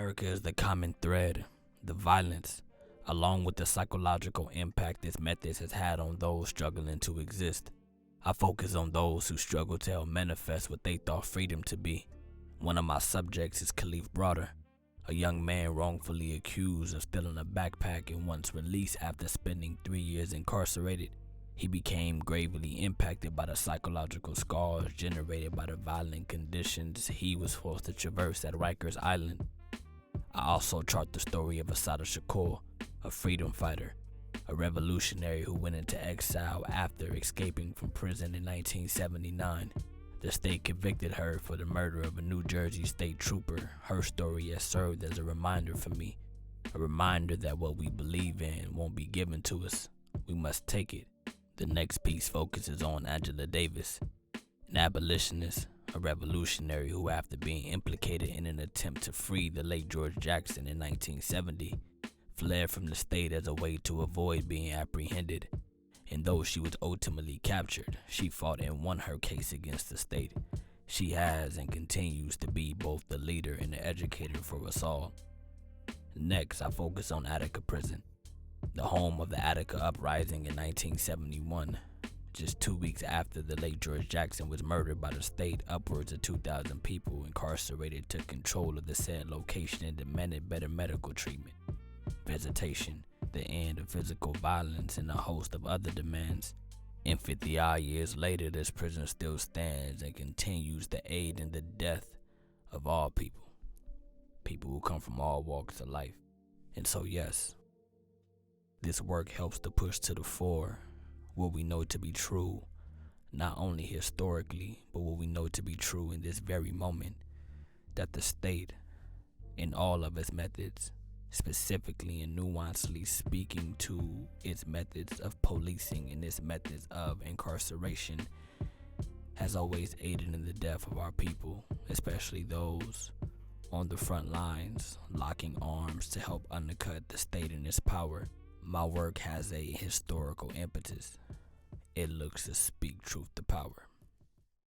America is the common thread, the violence, along with the psychological impact its methods has had on those struggling to exist. I focus on those who struggle to help manifest what they thought freedom to be. One of my subjects is Khalif Broader, a young man wrongfully accused of stealing a backpack and once released after spending 3 years incarcerated. He became gravely impacted by the psychological scars generated by the violent conditions he was forced to traverse at Rikers Island. I also chart the story of Assata Shakur, a freedom fighter, a revolutionary who went into exile after escaping from prison in 1979. The state convicted her for the murder of a New Jersey state trooper. Her story has served as a reminder for me, a reminder that what we believe in won't be given to us. We must take it. The next piece focuses on Angela Davis, an abolitionist, a revolutionary who, after being implicated in an attempt to free the late George Jackson in 1970, fled from the state as a way to avoid being apprehended. And though she was ultimately captured, she fought and won her case against the state. She has and continues to be both the leader and the educator for us all. Next, I focus on Attica Prison, the home of the Attica Uprising in 1971. Just 2 weeks after the late George Jackson was murdered by the state, upwards of 2,000 people incarcerated took control of the said location and demanded better medical treatment, visitation, the end of physical violence, and a host of other demands. And 50-odd years later, this prison still stands and continues to aid in the death of all people who come from all walks of life. And so yes, this work helps to push to the fore what we know to be true, not only historically, but what we know to be true in this very moment, that the state, in all of its methods, specifically and nuancedly speaking to its methods of policing and its methods of incarceration, has always aided in the death of our people, especially those on the front lines, locking arms to help undercut the state and its power. My work has a historical impetus. It looks to speak truth to power.